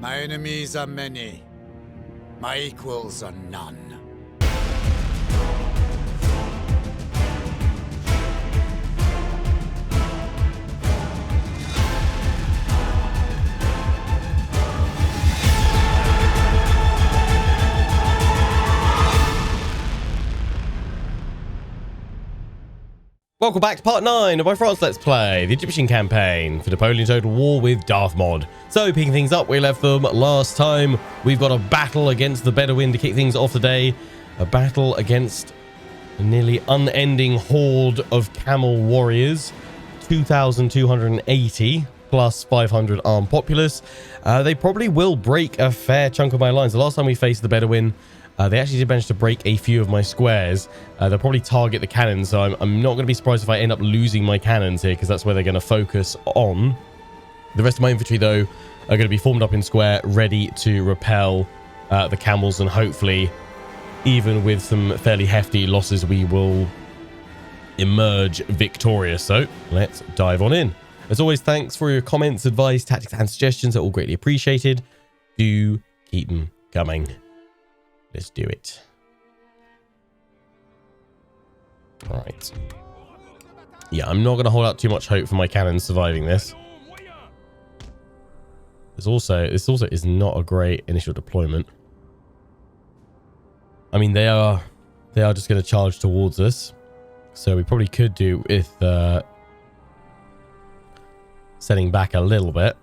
My enemies are many. My equals are none. Welcome back to part 9 of my France Let's Play, the Egyptian campaign for Napoleon's total war with Darthmod. So, picking things up, we left them last time. We've got a battle against the Bedouin to kick things off today. A battle against a nearly unending horde of camel warriors. 2,280 plus 500 armed populace. They probably will break a fair chunk of my lines. The last time we faced the Bedouin, they actually did manage to break a few of my squares. They'll probably target the cannons, so I'm not going to be surprised if I end up losing my cannons here, because that's where they're going to focus on. The rest of my infantry, though, are going to be formed up in square, ready to repel the camels, and hopefully, even with some fairly hefty losses, we will emerge victorious. So, let's dive on in. As always, thanks for your comments, advice, tactics, and suggestions. They're all greatly appreciated. Do keep them coming. Let's do it. All right. Yeah, I'm not going to hold out too much hope for my cannons surviving this. This also is not a great initial deployment. I mean, they are just going to charge towards us, so we probably could do with setting back a little bit.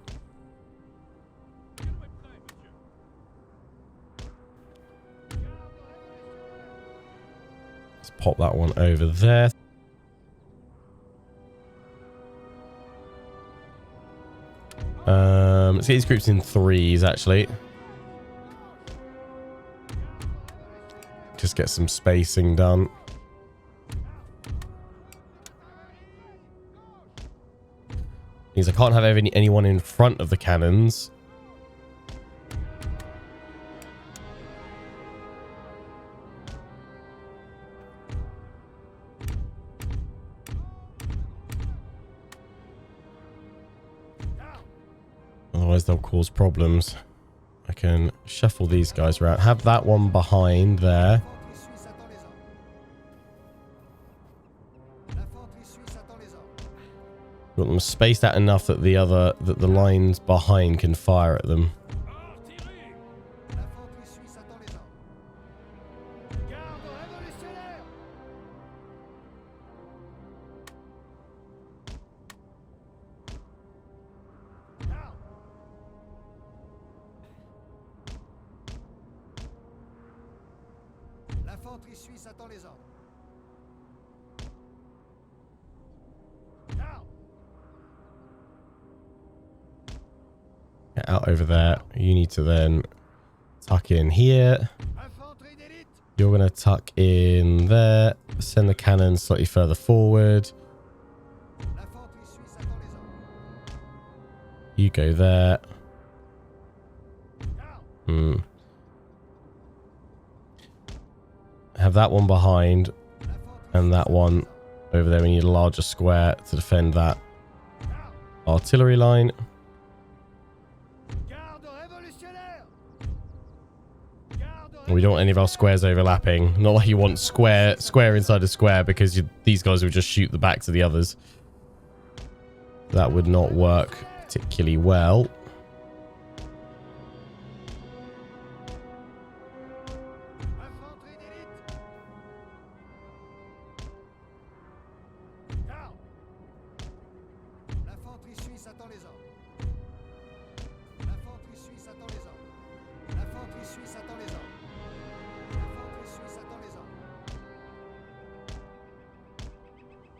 Pop that one over there. Let's get these groups in threes, actually. Just get some spacing done. Means I can't have anyone in front of the cannons. Otherwise they'll cause problems. I can shuffle these guys around. Have that one behind there. Want them spaced out enough that the lines behind can fire at them. Get out over there. You need to then tuck in here. You're going to tuck in there. Send the cannons slightly further forward. You go there. Have that one behind and that one over there. We need a larger square to defend that artillery line. We don't want any of our squares overlapping. Not like you want square inside a square, because these guys would just shoot the backs of the others. That would not work particularly well.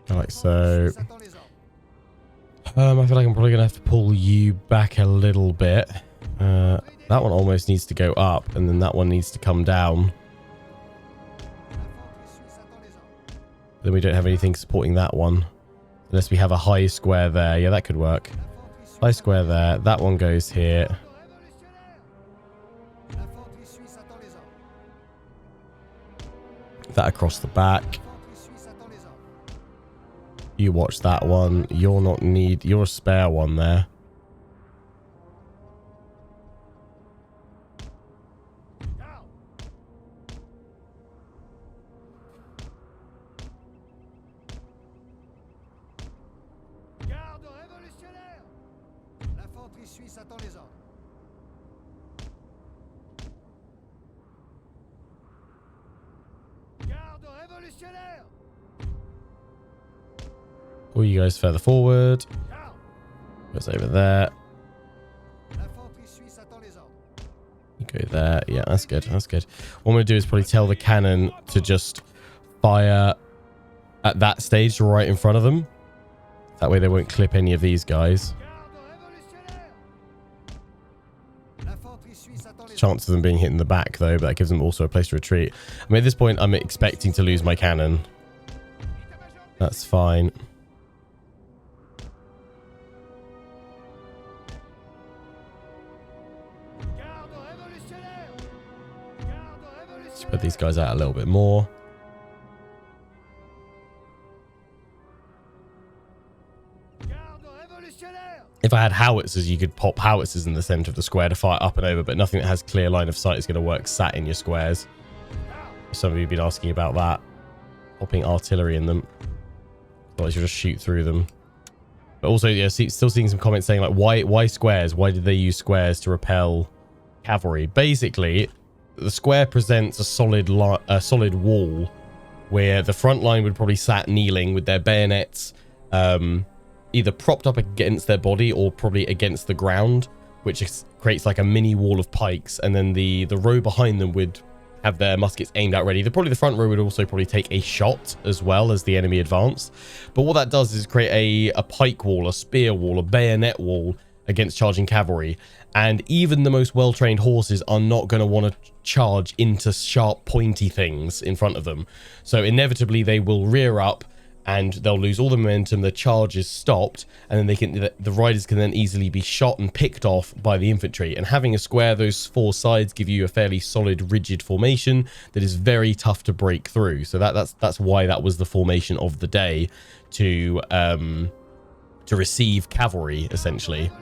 Like so. I feel like I'm probably going to have to pull you back a little bit. That one almost needs to go up, and then that one needs to come down. Then we don't have anything supporting that one. Unless we have a high square there. Yeah, that could work. High square there. That one goes here. That across the back. You watch that one. You're a spare one there. Pull you guys further forward. Goes over there. You go there. Yeah, that's good. That's good. What I'm going to do is probably tell the cannon to just fire at that stage right in front of them. That way they won't clip any of these guys. Chance of them being hit in the back though, but that gives them also a place to retreat. I mean, at this point, I'm expecting to lose my cannon. That's fine. Spread these guys out a little bit more. If I had howitzers, you could pop howitzers in the center of the square to fire up and over, but nothing that has clear line of sight is going to work sat in your squares. Some of you have been asking about that. Popping artillery in them. Otherwise you'll just shoot through them. But also, yeah, still seeing some comments saying like, why squares? Why did they use squares to repel cavalry? Basically, the square presents a solid wall where the front line would probably sat kneeling with their bayonets either propped up against their body or probably against the ground, which creates like a mini wall of pikes, and then the row behind them would have their muskets aimed out ready. The front row would also probably take a shot as well as the enemy advanced. But what that does is create a pike wall, a spear wall, a bayonet wall against charging cavalry. And even the most well-trained horses are not going to want to charge into sharp, pointy things in front of them. So inevitably they will rear up and they'll lose all the momentum. The charge is stopped, and then the riders can then easily be shot and picked off by the infantry. And having a square, those four sides give you a fairly solid, rigid formation that is very tough to break through. So that's why that was the formation of the day, to receive cavalry essentially.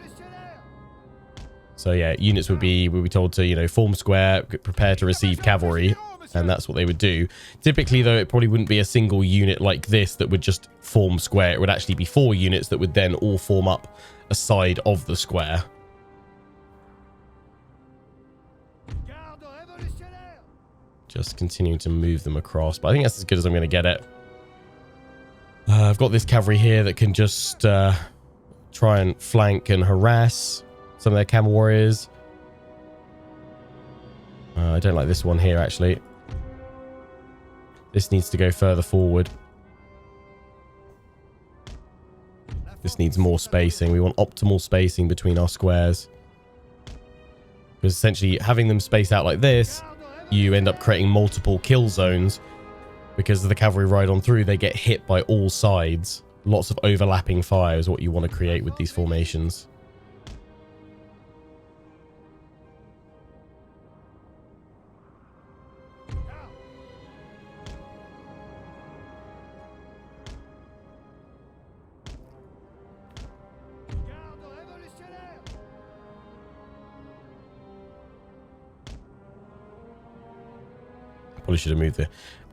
So yeah, units would be told to, you know, form square, prepare to receive cavalry. And that's what they would do. Typically, though, it probably wouldn't be a single unit like this that would just form square. It would actually be 4 units that would then all form up a side of the square. Just continuing to move them across. But I think that's as good as I'm going to get it. I've got this cavalry here that can just try and flank and harass some of their camel warriors. I don't like this one here, actually. This needs to go further forward. This needs more spacing. We want optimal spacing between our squares. Because essentially, having them spaced out like this, you end up creating multiple kill zones. Because of the cavalry ride on through, they get hit by all sides. Lots of overlapping fire is what you want to create with these formations.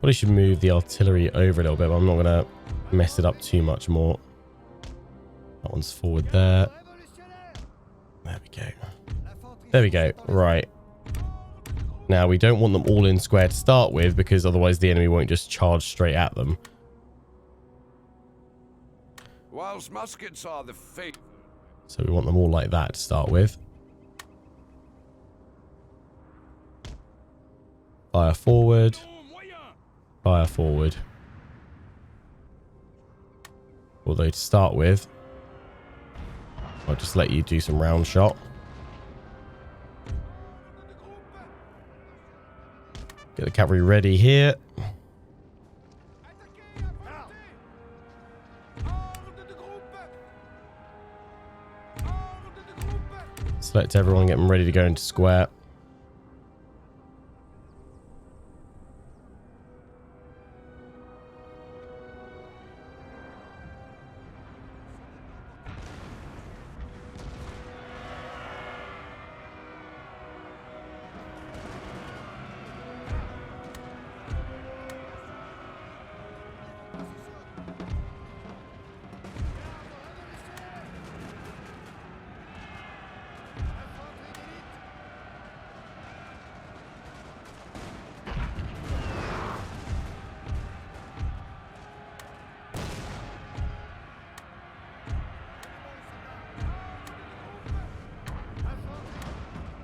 Probably should move the artillery over a little bit, but I'm not gonna mess it up too much more. That one's forward there. There we go. There we go. Right. Now we don't want them all in square to start with, because otherwise the enemy won't just charge straight at them. Whilst muskets are the fate. So we want them all like that to start with. Fire forward. Fire forward. Although to start with, I'll just let you do some round shot. Get the cavalry ready here. Select everyone, get them ready to go into square.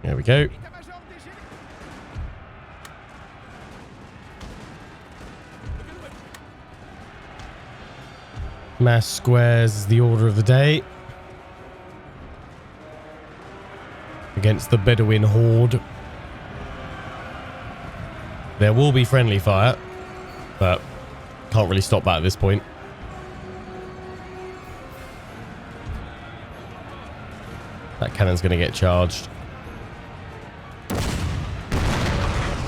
There we go. Mass squares is the order of the day. Against the Bedouin horde. There will be friendly fire, but can't really stop that at this point. That cannon's going to get charged.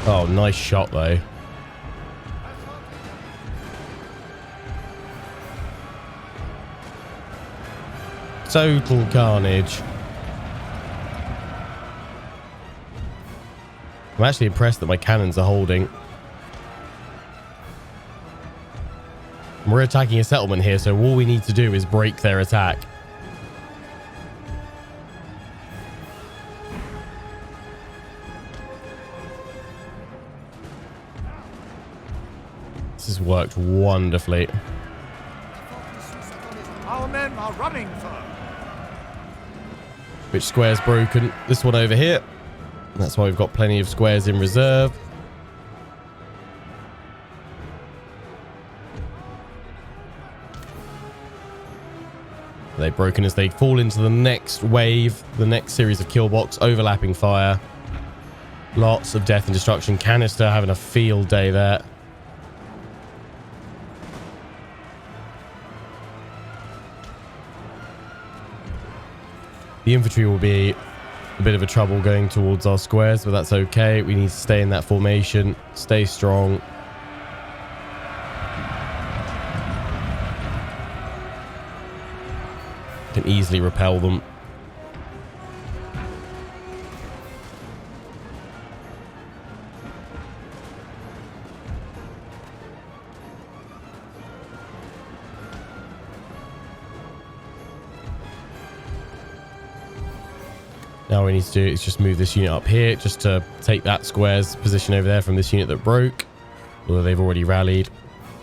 Oh, nice shot though. Total carnage. I'm actually impressed that my cannons are holding. We're attacking a settlement here, so all we need to do is break their attack. This has worked wonderfully. Our men are running for. Which square's broken? This one over here. That's why we've got plenty of squares in reserve. They're broken as they fall into the next wave, the next series of kill box, overlapping fire. Lots of death and destruction. Canister having a field day there. The infantry will be a bit of a trouble going towards our squares, but that's okay. We need to stay in that formation, stay strong. Can easily repel them. Now all we need to do is just move this unit up here just to take that square's position over there from this unit that broke. Although they've already rallied.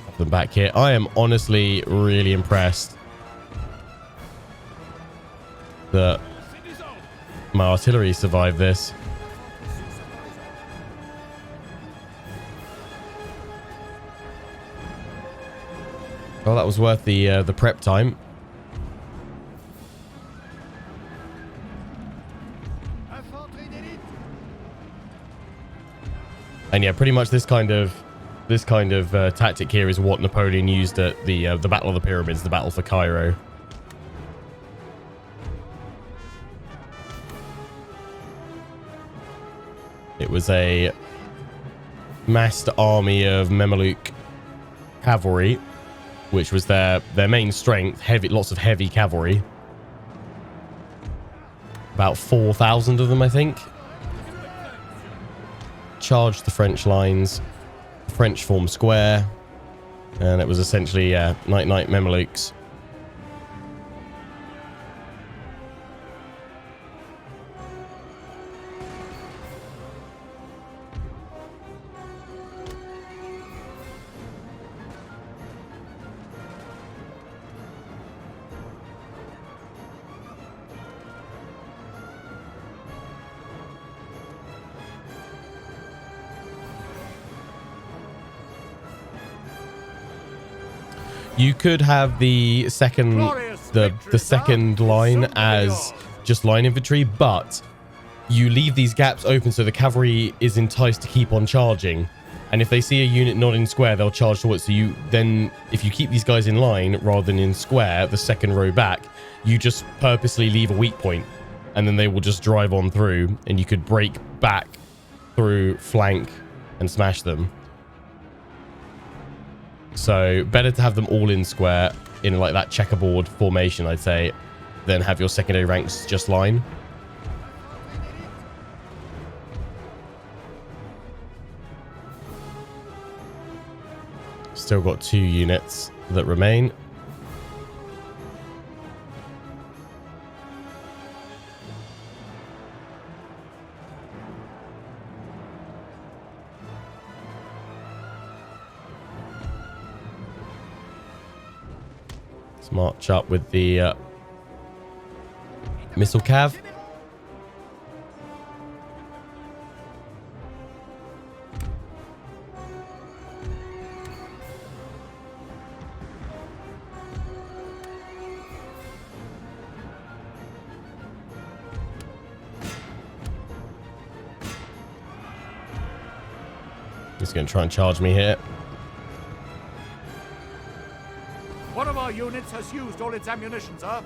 Pop them back here. I am honestly really impressed that my artillery survived this. Well, that was worth the prep time. And yeah, pretty much this kind of tactic here is what Napoleon used at the Battle of the Pyramids, the Battle for Cairo. It was a massed army of Mamluk cavalry, which was their main strength. Lots of heavy cavalry. About 4,000 of them, I think. Charged the French lines. The French formed square, and it was essentially night Mamluks. You could have the second line as just line infantry, but you leave these gaps open so the cavalry is enticed to keep on charging. And if they see a unit not in square, they'll charge towards. So you then, if you keep these guys in line rather than in square, the second row back, you just purposely leave a weak point, and then they will just drive on through, and you could break back through flank and smash them. So better to have them all in square in like that checkerboard formation, I'd say, than have your secondary ranks just line. Still got 2 units that remain. Let's march up with the missile cav. He's going to try and charge me here. One of our units has used all its ammunition, sir.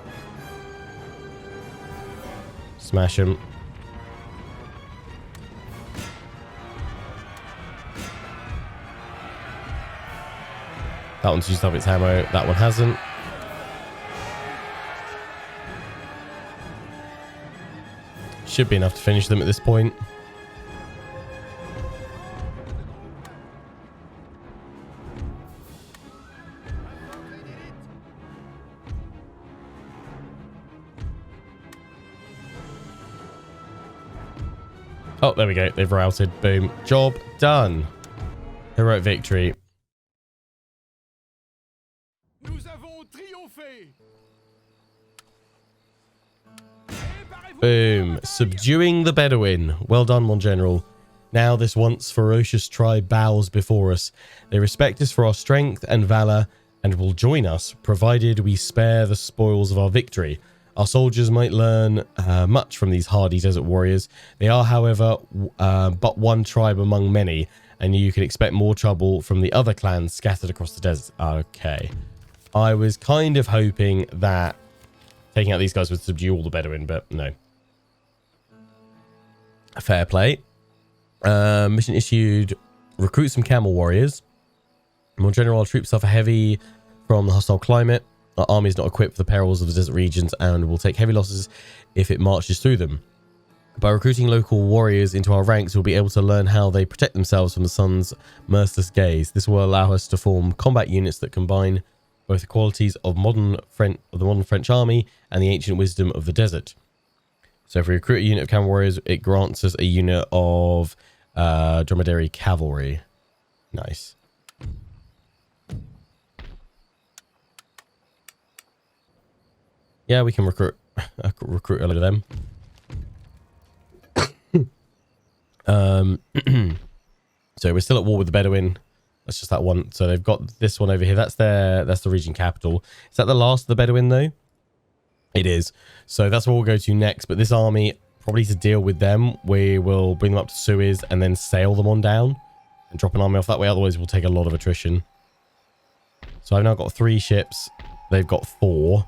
Smash him. That one's used up its ammo. That one hasn't. Should be enough to finish them at this point. Oh, there we go. They've routed. Boom. Job done. Heroic victory. Nous avons triomphé. Boom. Subduing the Bedouin. Well done, mon general. Now this once ferocious tribe bows before us. They respect us for our strength and valor and will join us, provided we spare the spoils of our victory. Our soldiers might learn much from these hardy desert warriors. They are, however, but one tribe among many, and you can expect more trouble from the other clans scattered across the desert. Okay. I was kind of hoping that taking out these guys would subdue all the Bedouin, but no. Fair play. Mission issued. Recruit some camel warriors. More general, our troops suffer heavy from the hostile climate. Our army is not equipped for the perils of the desert regions and will take heavy losses if it marches through them. By recruiting local warriors into our ranks, we'll be able to learn how they protect themselves from the sun's merciless gaze. This will allow us to form combat units that combine both the qualities of the modern French army and the ancient wisdom of the desert. So if we recruit a unit of camel warriors, it grants us a unit of dromedary cavalry. Nice. Yeah, we can recruit a load of them. So we're still at war with the Bedouin. That's just that one. So they've got this one over here. That's the region capital. Is that the last of the Bedouin though? It is. So that's where we'll go to next. But this army, probably to deal with them, we will bring them up to Suez and then sail them on down and drop an army off that way. Otherwise, we'll take a lot of attrition. So I've now got 3 ships. They've got 4.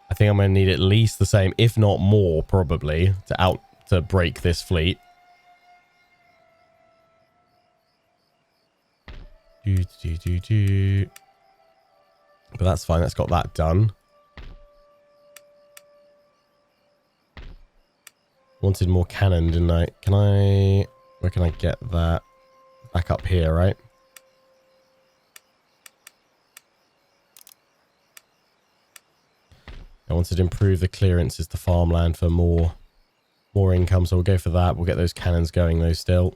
I think I'm going to need at least the same, if not more, probably, to break this fleet. But that's fine. That's got that done. Wanted more cannon, didn't I? Where can I get that? Back up here, right? I wanted to improve the clearances to farmland for more income, so we'll go for that. We'll get those cannons going though still.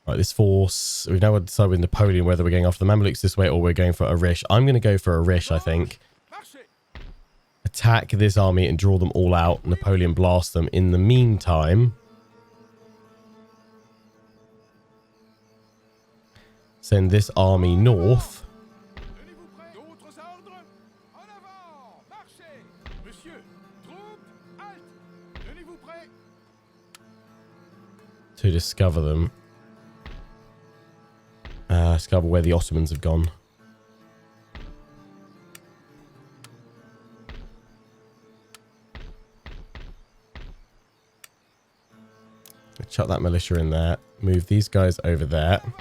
Right, this force, we've now decided with Napoleon whether we're going after the Mamluks this way or we're going for Arish. I'm going to go for Arish, I think. Attack this army and draw them all out. Napoleon blast them. In the meantime, send this army north. To discover them. Discover where the Ottomans have gone. Chuck that militia in there. Move these guys over there. And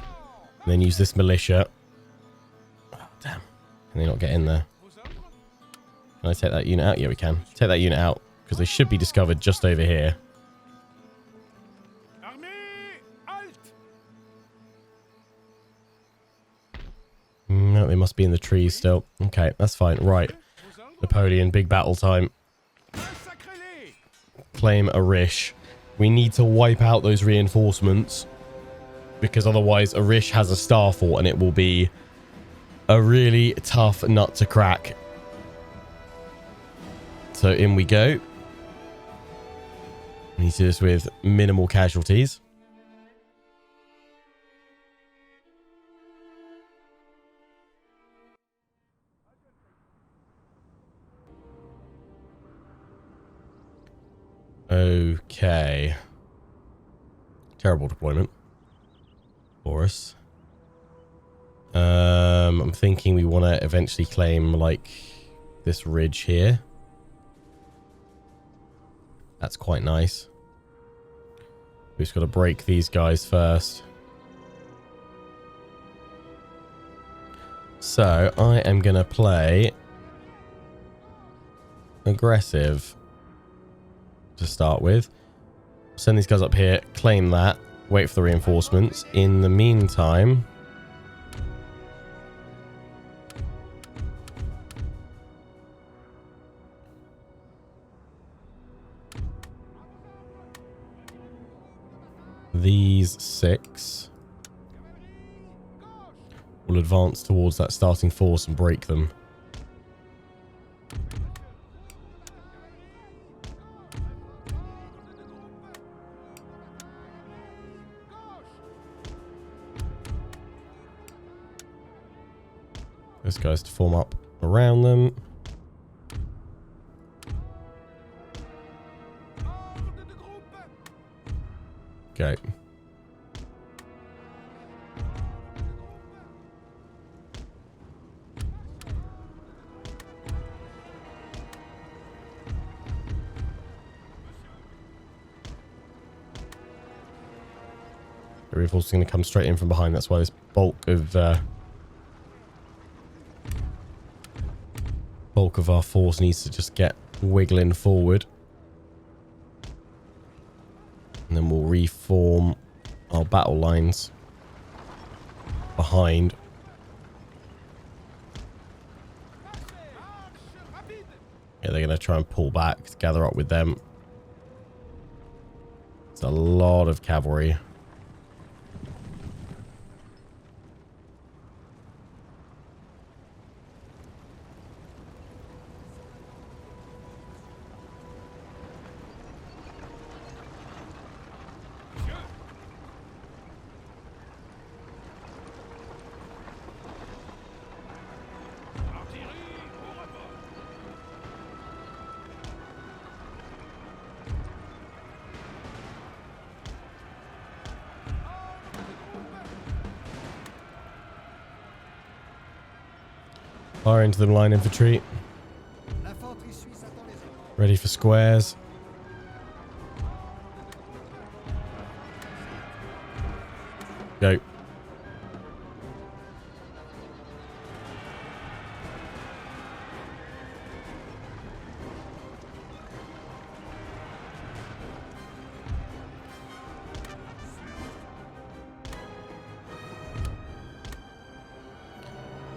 then use this militia. Oh, damn. Can they not get in there? Can I take that unit out? Yeah, we can. Take that unit out. Because they should be discovered just over here. No, they must be in the trees still. Okay, that's fine. Right. Napoleon, big battle time. Claim Arish. We need to wipe out those reinforcements. Because otherwise Arish has a star fort and it will be a really tough nut to crack. So in we go. We need to do this with minimal casualties. Okay. Terrible deployment for us. I'm thinking we want to eventually claim like this ridge here. That's quite nice. We just got to break these guys first. So I am going to play aggressive to start with. Send these guys up here, claim that, wait for the reinforcements. In the meantime, these 6 will advance towards that starting force and break them. Those guys to form up around them. Okay. The reinforcements are going to come straight in from behind. That's why this bulk of our force needs to just get wiggling forward. And then we'll reform our battle lines behind. Yeah, they're going to try and pull back to gather up with them. It's a lot of cavalry. Fire into the line infantry. Ready for squares. Go.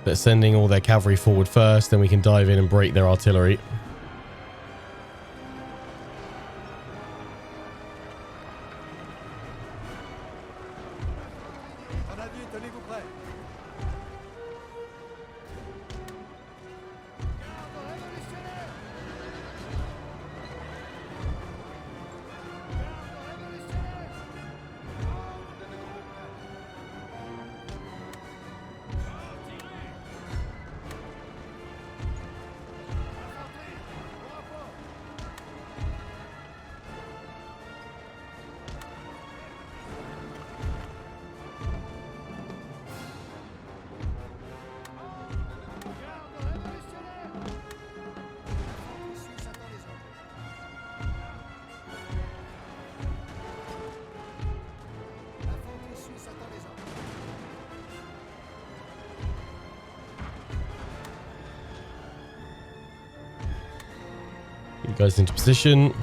They're sending all their cavalry forward first, then we can dive in and break their artillery. You guys into position.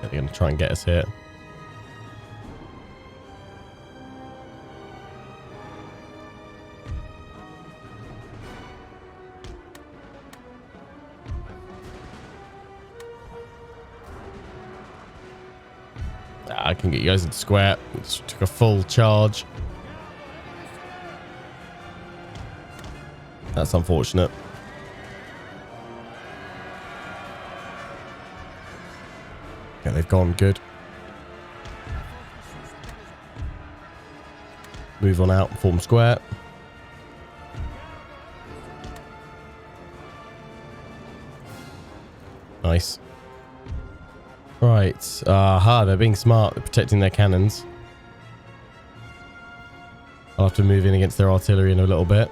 They're going to try and get us here. I can get you guys into square. Just took a full charge. That's unfortunate. Yeah, they've gone. Good. Move on out and form square. Nice. Right. Aha, they're being smart. They're protecting their cannons. I'll have to move in against their artillery in a little bit.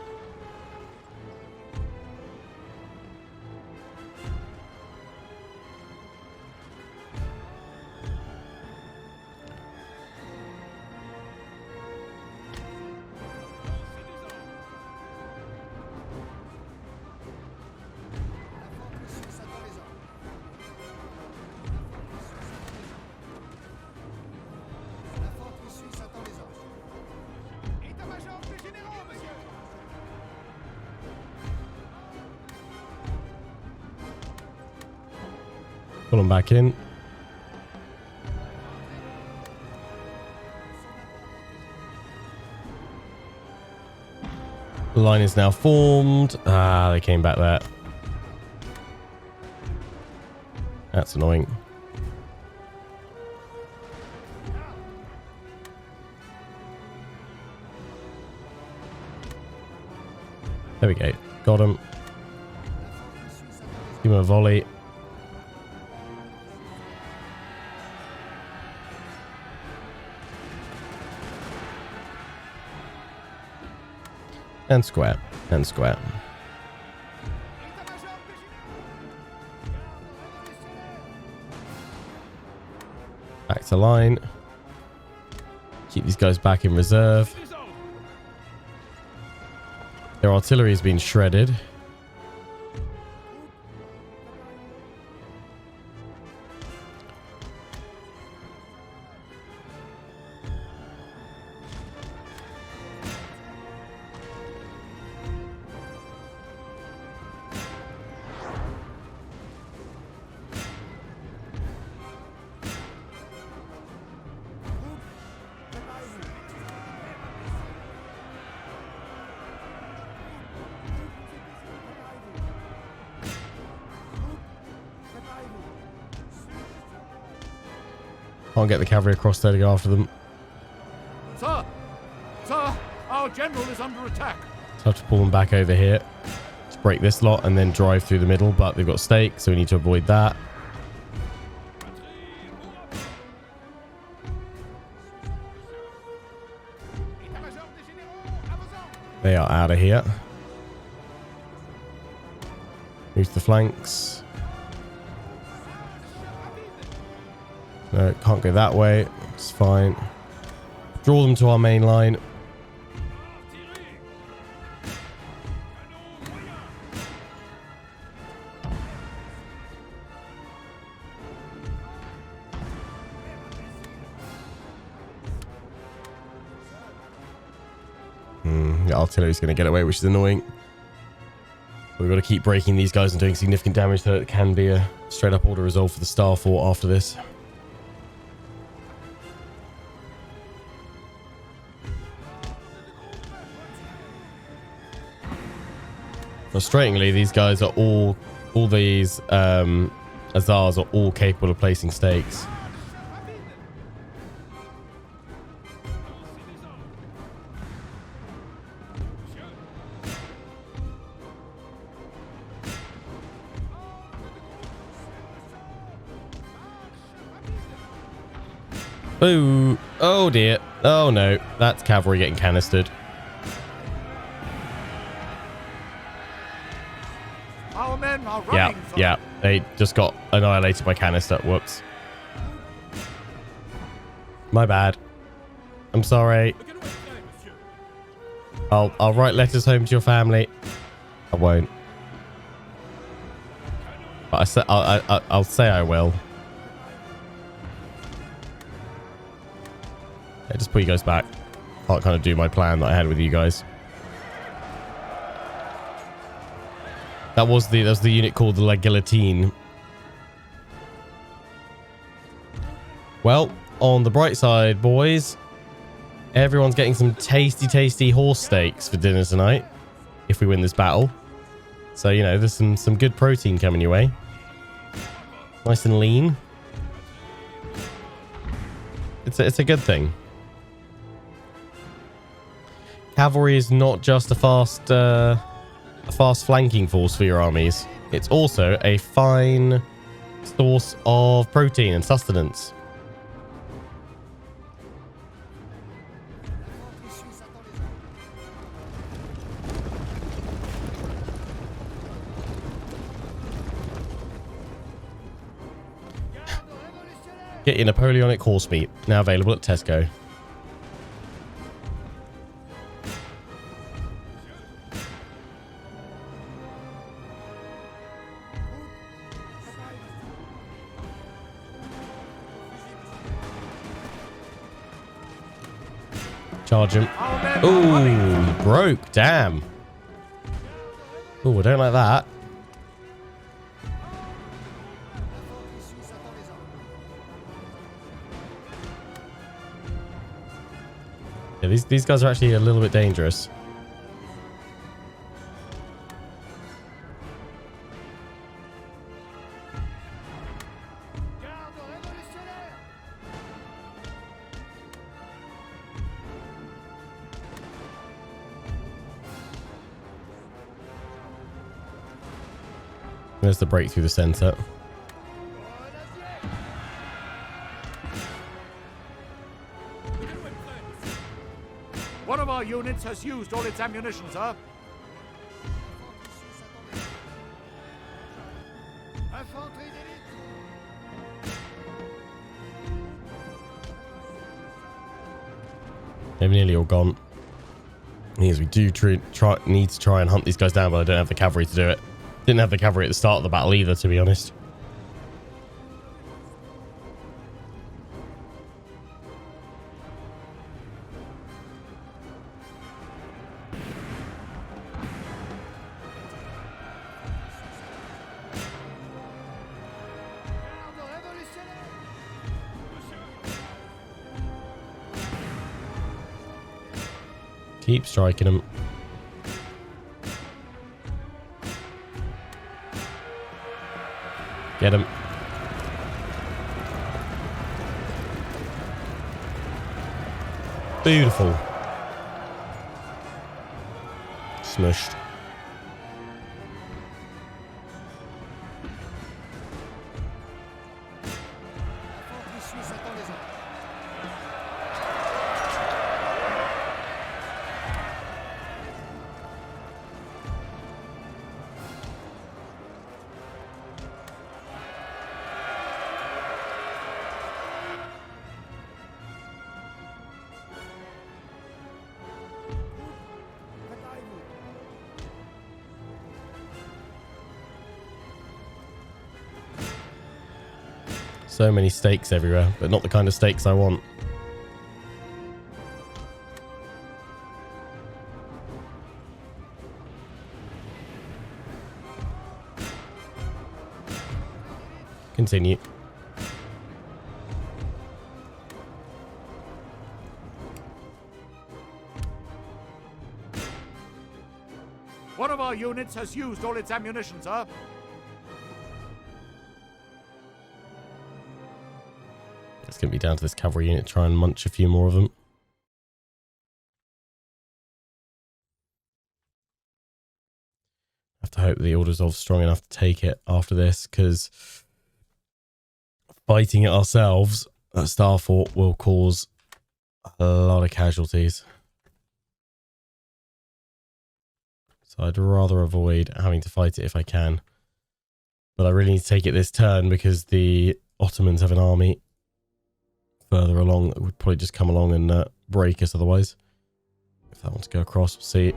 Pull them back in. The line is now formed. Ah, they came back there. That's annoying. There we go. Got him. Give him a volley. And square. And square. Back to line. Keep these guys back in reserve. Their artillery has been shredded. Can't get the cavalry across there to go after them. Sir! Sir! Our general is under attack! So I have to pull them back over here to break this lot and then drive through the middle, but they've got stakes, so we need to avoid that. They are out of here. Move to the flanks. No, can't go that way. It's fine. Draw them to our main line. The artillery's going to get away, which is annoying. We've got to keep breaking these guys and doing significant damage so it can be a straight up order resolve for the Star Fort after this. Frustratingly, these guys are all these Azars are all capable of placing stakes. Ooh, oh dear. Oh no, that's cavalry getting canistered. Our men are running, sir. Yeah, they just got annihilated by canister. Whoops. My bad. I'm sorry. I'll write letters home to your family. I won't. But I'll say I will. Yeah, just put you guys back. Can't kind of do my plan that I had with you guys. That was the unit called the La Guillotine. Well, on the bright side, boys, everyone's getting some tasty, tasty horse steaks for dinner tonight if we win this battle. So, you know, there's some good protein coming your way. Nice and lean. It's a good thing. Cavalry is not just a fast flanking force for your armies. It's also a fine source of protein and sustenance. Get your Napoleonic horse meat, now available at Tesco. Charge him. Ooh, he broke. Damn. Ooh, I don't like that. Yeah, these guys are actually a little bit dangerous. There's the break through the center. One of our units has used all its ammunition, sir. They're nearly all gone. Because we do need to try and hunt these guys down, but I don't have the cavalry to do it. Didn't have the cavalry at the start of the battle either, to be honest. Keep striking them. Get him. Beautiful. Smushed. So many stakes everywhere, but not the kind of stakes I want. Continue. One of our units has used all its ammunition, sir. It's going to be down to this cavalry unit to try and munch a few more of them. I have to hope the Order Resolve's strong enough to take it after this, because fighting it ourselves at Starfort will cause a lot of casualties. So I'd rather avoid having to fight it if I can. But I really need to take it this turn because the Ottomans have an army further along that would probably just come along and break us otherwise. If that wants to go across, we'll see.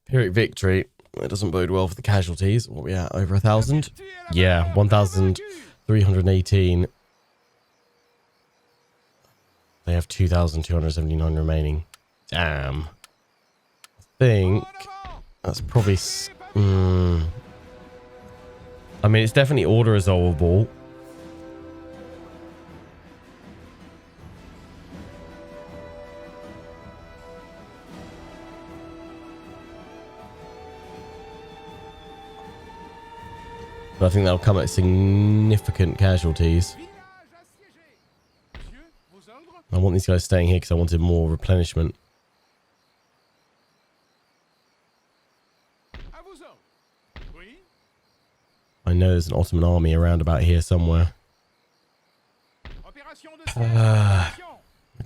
Pyrrhic victory. It doesn't bode well for the casualties. What are we at? Over 1,000? Yeah, 1,318. They have 2,279 remaining. Damn. I think that's probably... I mean, it's definitely order resolvable. But I think that'll come at significant casualties. I want these guys staying here because I wanted more replenishment. I know there's an Ottoman army around about here somewhere. I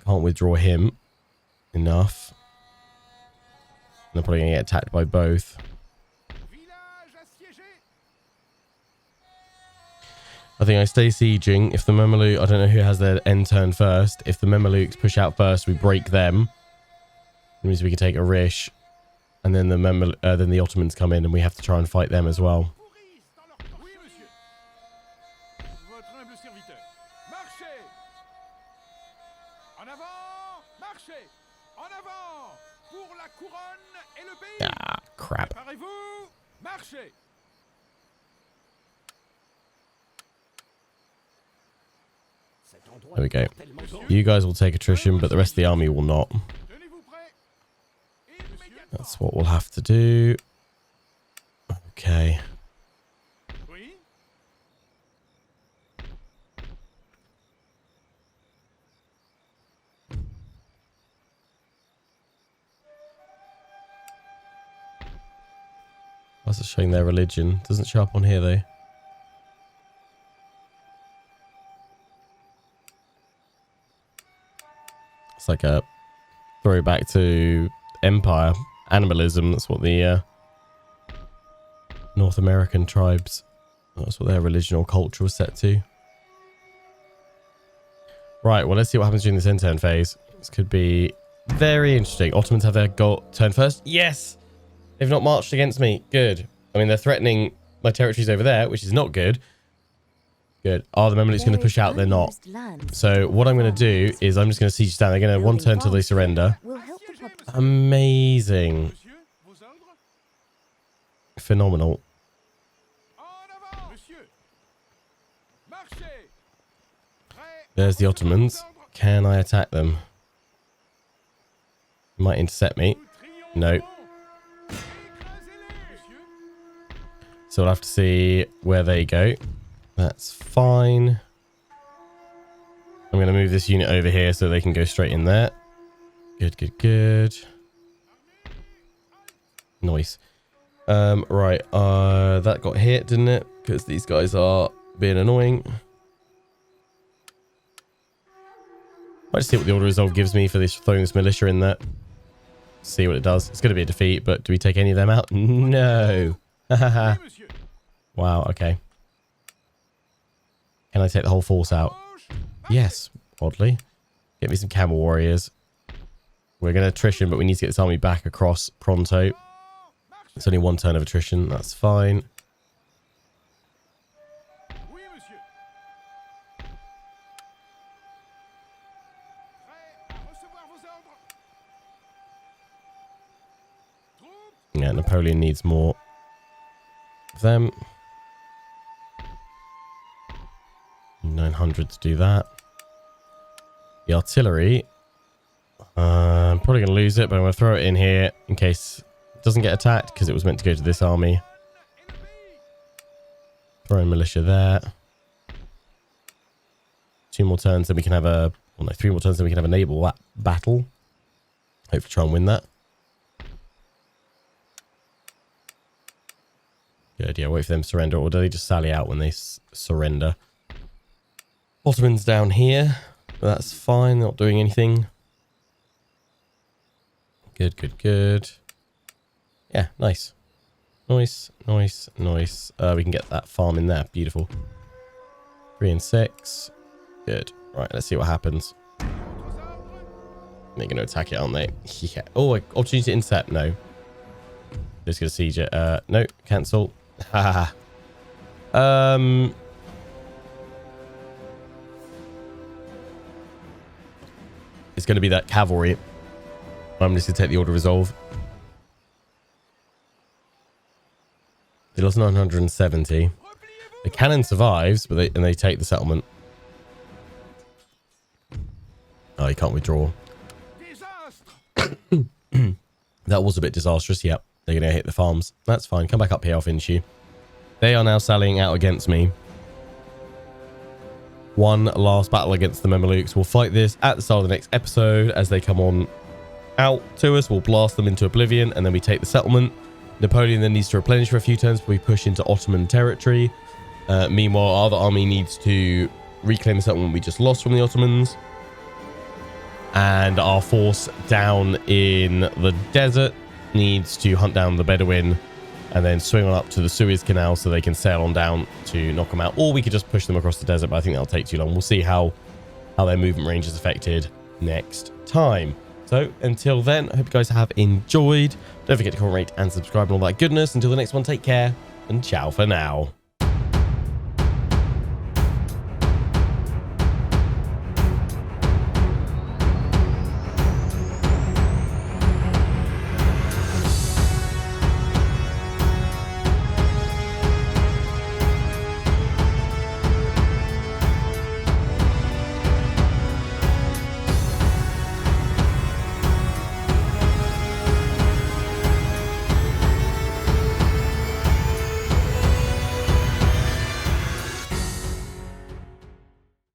can't withdraw him enough. They're probably going to get attacked by both. I think I stay sieging. If the Mamluk, I don't know who has their end turn first. If the Mamluks push out first, we break them. It means we can take a Rish. And then the Ottomans come in and we have to try and fight them as well. Ah, crap. There we go. You guys will take attrition, but the rest of the army will not. That's what we'll have to do. Okay. That's just showing their religion. Doesn't show up on here though. It's like a throwback to Empire. Animalism, that's what the North American tribes, that's what their religion or culture was set to. Right, well, let's see what happens during this end turn phase. This could be very interesting. Ottomans have their turn first. Yes! They've not marched against me. Good. I mean, they're threatening my territories over there, which is not good. Good. Are the Mamluks going to push out? They're not. So what I'm going to do is I'm just going to siege down. They're going to one turn till they surrender. Amazing. Phenomenal. There's the Ottomans. Can I attack them? Might intercept me. No. So I'll have to see where they go. That's fine. I'm going to move this unit over here so they can go straight in there. Good, good, good. Nice. Right. That got hit, didn't it? Because these guys are being annoying. I'll just see what the order resolve gives me for this, throwing this militia in there. See what it does. It's going to be a defeat, but do we take any of them out? No. Wow, okay. Can I take the whole force out? Yes, oddly. Get me some camel warriors. We're going to attrition, but we need to get this army back across pronto. It's only one turn of attrition. That's fine. Yeah, Napoleon needs more of them. 900 to do that. The artillery. I'm probably going to lose it, but I'm going to throw it in here in case it doesn't get attacked because it was meant to go to this army. Throw in militia there. 2 more turns, then we can have a... Well, no, 3 more turns, then we can have a naval battle. Hopefully try and win that. Good, yeah, wait for them to surrender, or do they just sally out when they surrender? Ottomans down here. That's fine, they're not doing anything. Good, good, good. Yeah, nice. Nice, nice, nice. We can get that farm in there. Beautiful. 3 and 6. Good. Right, let's see what happens. They're going to attack it, aren't they? Yeah. Oh, opportunity to intercept. No. Just going to siege it. No, cancel. Haha. It's going to be that cavalry. I'm just going to take the order resolve. They lost 970. The cannon survives, but they take the settlement. Oh, you can't withdraw. That was a bit disastrous. Yep. They're going to hit the farms. That's fine. Come back up here. I'll finish you. They are now sallying out against me. One last battle against the Mamluks. We'll fight this at the start of the next episode as they come on out to us. We'll blast them into oblivion, and then we take the settlement. Napoleon then needs to replenish for a few turns before we push into Ottoman territory. Meanwhile, our other army needs to reclaim the settlement we just lost from the Ottomans. And our force down in the desert needs to hunt down the Bedouin and then swing on up to the Suez Canal so they can sail on down to knock them out. Or we could just push them across the desert, but I think that'll take too long. We'll see how their movement range is affected next time. So until then, I hope you guys have enjoyed. Don't forget to comment, rate, and subscribe and all that goodness. Until the next one, take care and ciao for now.